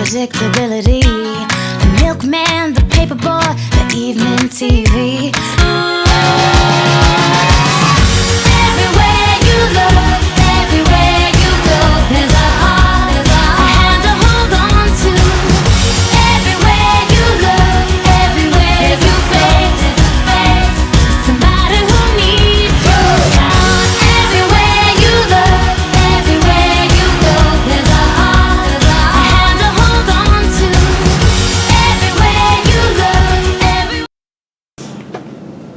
unpredictability. The milkman, the paperboy, the evening TV. Everywhere you look, everywhere you go, there's a heart, a hand to hold on to. Everywhere you look, everywhere you face, somebody who needs you. Everywhere you look, everywhere you go, there's a heart, a hand to hold on to. Everywhere you look,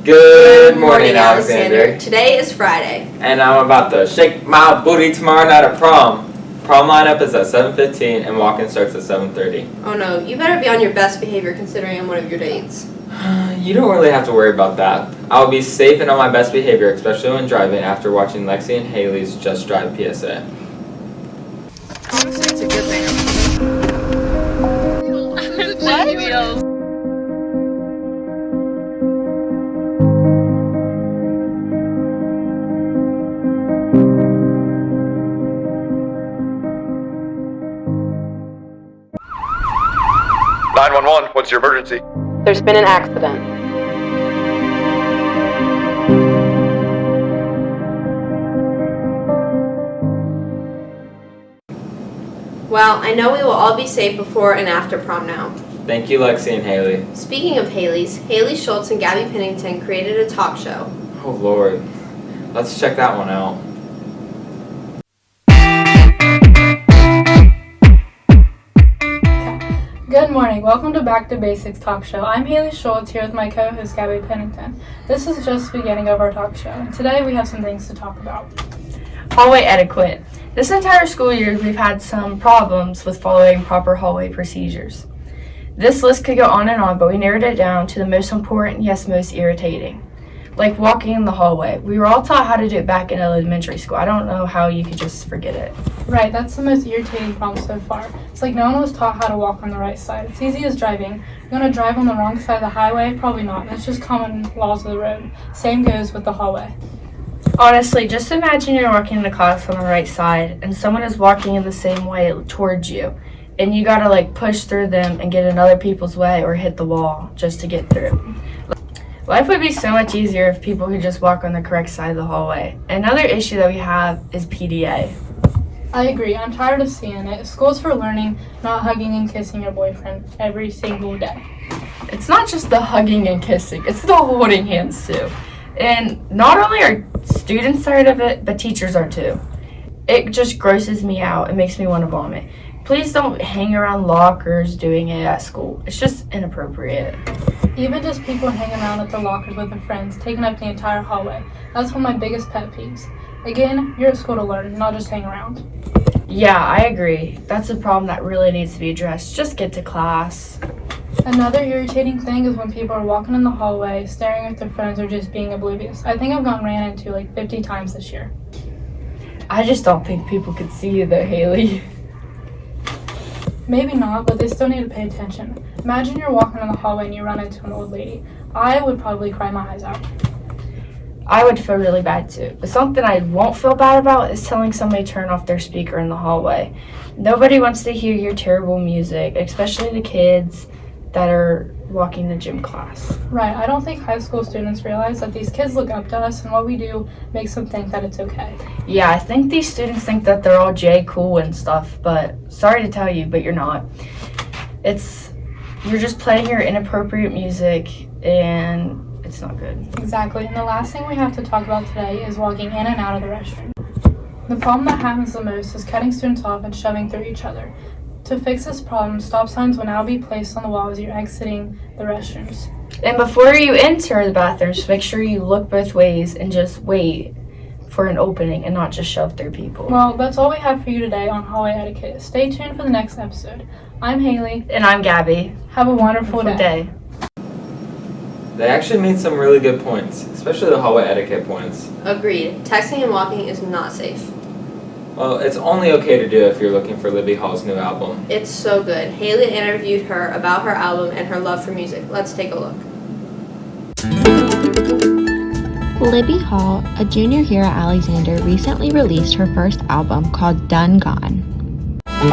Good morning, Alexander. Today is Friday. And I'm about to shake my booty tomorrow night at prom. Prom lineup is at 7:15 and walk-in starts at 7:30. Oh no, you better be on your best behavior considering I'm one of your dates. You don't really have to worry about that. I'll be safe and on my best behavior, especially when driving after watching Lexi and Haley's Just Drive PSA. Honestly, it's a good thing. What? 911, what's your emergency? There's been an accident. Well, I know we will all be safe before and after prom now. Thank you, Lexi and Haley. Speaking of Haley's, Haley Schultz and Gabby Pennington created a talk show. Oh Lord. Let's check that one out. Good morning. Welcome to Back to Basics Talk Show. I'm Haley Schultz here with my co-host Gabby Pennington. This is just the beginning of our talk show, and today we have some things to talk about. Hallway etiquette. This entire school year, we've had some problems with following proper hallway procedures. This list could go on and on, but we narrowed it down to the most important, yes, most irritating. Like walking in the hallway. We were all taught how to do it back in elementary school. I don't know how you could just forget it. Right, that's the most irritating problem so far. It's like no one was taught how to walk on the right side. It's easy as driving. You're going to drive on the wrong side of the highway? Probably not. That's just common laws of the road. Same goes with the hallway. Honestly, just imagine you're walking into class on the right side and someone is walking in the same way towards you. And you gotta like push through them and get in other people's way or hit the wall just to get through. Life would be so much easier if people could just walk on the correct side of the hallway. Another issue that we have is PDA. I agree. I'm tired of seeing it. School's for learning, not hugging and kissing your boyfriend every single day. It's not just the hugging and kissing, it's the holding hands too. And not only are students tired of it, but teachers are too. It just grosses me out. It makes me want to vomit. Please don't hang around lockers doing it at school. It's just inappropriate. Even just people hanging around at their lockers with their friends, taking up the entire hallway. That's one of my biggest pet peeves. Again, you're at school to learn, not just hang around. Yeah, I agree. That's a problem that really needs to be addressed. Just get to class. Another irritating thing is when people are walking in the hallway, staring at their phones or just being oblivious. I think I've gotten ran into like 50 times this year. I just don't think people could see you though, Haley. Maybe not, but they still need to pay attention. Imagine you're walking in the hallway and you run into an old lady. I would probably cry my eyes out. I would feel really bad too. But something I won't feel bad about is telling somebody to turn off their speaker in the hallway. Nobody wants to hear your terrible music, especially the kids that are walking to gym class. Right, I don't think high school students realize that these kids look up to us and what we do makes them think that it's okay. Yeah, I think these students think that they're all J cool and stuff, but sorry to tell you, but you're not. You're just playing your inappropriate music and it's not good. Exactly, and the last thing we have to talk about today is walking in and out of the restroom. The problem that happens the most is cutting students off and shoving through each other. To fix this problem, stop signs will now be placed on the wall as you're exiting the restrooms. And before you enter the bathrooms, make sure you look both ways and just wait for an opening and not just shove through people. Well, that's all we have for you today on hallway etiquette. Stay tuned for the next episode. I'm Haley. And I'm Gabby. Have a wonderful day. They actually made some really good points, especially the hallway etiquette points. Agreed. Texting and walking is not safe. Well, it's only okay to do if you're looking for Libby Hall's new album. It's so good. Haley interviewed her about her album and her love for music. Let's take a look. Libby Hall, a junior here at Alexander, recently released her first album called Done Gone. I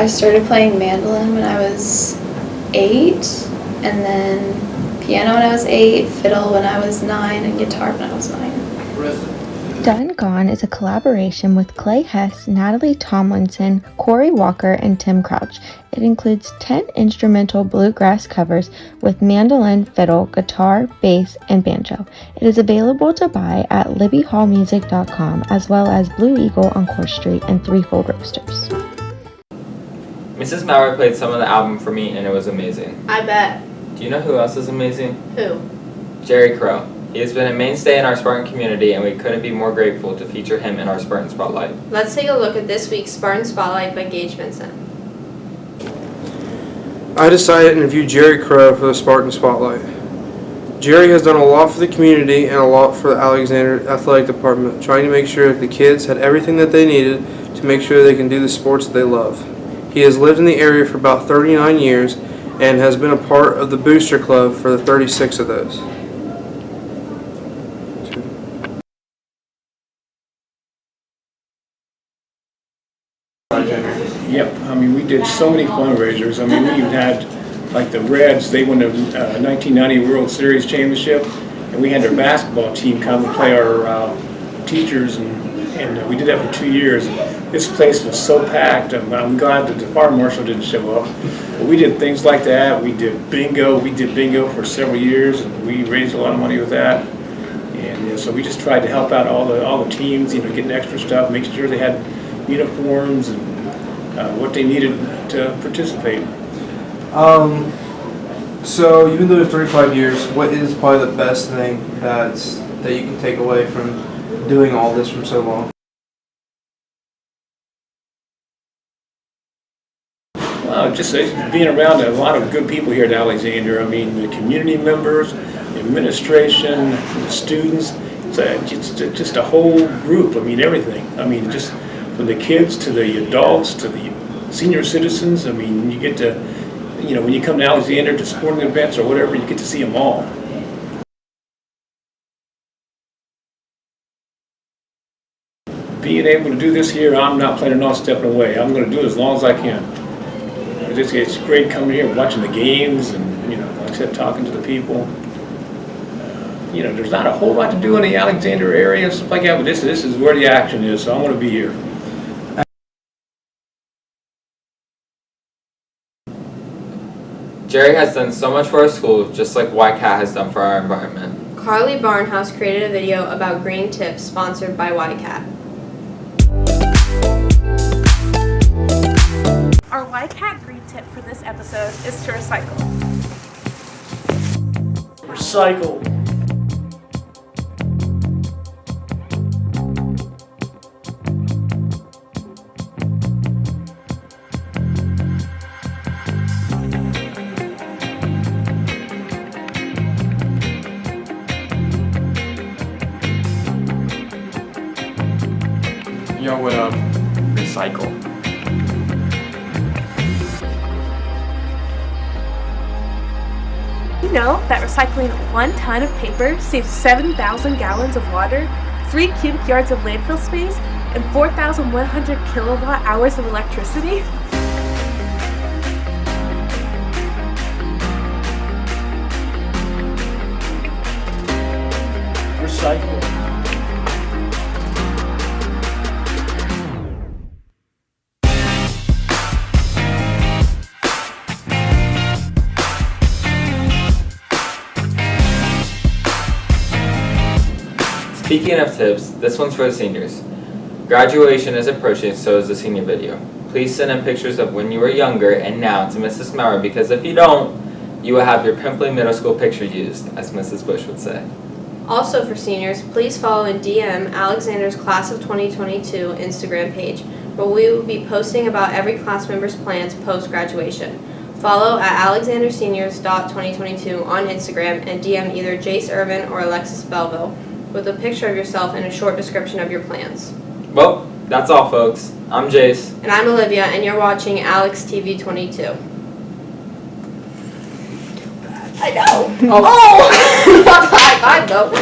started playing mandolin when I was 8, and then piano when I was 8, fiddle when I was 9, and guitar when I was 9. Done Gone is a collaboration with Clay Hess, Natalie Tomlinson, Corey Walker, and Tim Crouch. It includes 10 instrumental bluegrass covers with mandolin, fiddle, guitar, bass, and banjo. It is available to buy at libbyhallmusic.com, as well as Blue Eagle on Court Street and Threefold Roasters. Mrs. Maurer played some of the album for me and it was amazing. I bet. Do you know who else is amazing? Who? Jerry Crow. He has been a mainstay in our Spartan community and we couldn't be more grateful to feature him in our Spartan Spotlight. Let's take a look at this week's Spartan Spotlight by Gage Vincent. I decided to interview Jerry Crow for the Spartan Spotlight. Jerry has done a lot for the community and a lot for the Alexander Athletic Department, trying to make sure that the kids had everything that they needed to make sure they can do the sports that they love. He has lived in the area for about 39 years and has been a part of the Booster Club for the 36 of those. Yep, I mean, we did so many fundraisers. I mean, we even had, like the Reds, they won the 1990 World Series championship, and we had their basketball team come and play our teachers, and we did that for 2 years. This place was so packed. I'm glad that the fire marshal didn't show up. But we did things like that. We did bingo. We did bingo for several years, and we raised a lot of money with that. And so we just tried to help out all the teams, getting extra stuff, making sure they had uniforms and what they needed to participate. So you've been doing it 35 years. What is probably the best thing that you can take away from doing all this for so long? Well, just being around a lot of good people here at Alexander. I mean, the community members, the administration, the students. It's just a whole group. I mean, everything. I mean, just from the kids to the adults to the senior citizens. I mean, you get to, when you come to Alexander to sporting events or whatever, you get to see them all. Being able to do this here, I'm not planning on stepping away. I'm going to do it as long as I can. It's great coming here, watching the games, and like I said, talking to the people. There's not a whole lot to do in the Alexander area and stuff like that, but this is where the action is, so I want to be here. Jerry has done so much for our school, just like YCAT has done for our environment. Carly Barnhouse created a video about green tips sponsored by YCAT. Our YCAT green tip for this episode is to recycle. Recycle. Yo, what up? Recycle. You know that recycling 1 ton of paper saves 7,000 gallons of water, 3 cubic yards of landfill space, and 4,100 kilowatt hours of electricity? Recycle. Speaking of tips, this one's for the seniors. Graduation is approaching, so is the senior video. Please send in pictures of when you were younger and now to Mrs. Maurer, because if you don't, you will have your pimply middle school picture used, as Mrs. Bush would say. Also for seniors, please follow and DM Alexander's Class of 2022 Instagram page, where we will be posting about every class member's plans post-graduation. Follow at alexanderseniors.2022 on Instagram and DM either Jace Irvin or Alexis Belleville with a picture of yourself and a short description of your plans. Well, that's all, folks. I'm Jace. And I'm Olivia, and you're watching Alex TV 22. I know. Oh! High five, though.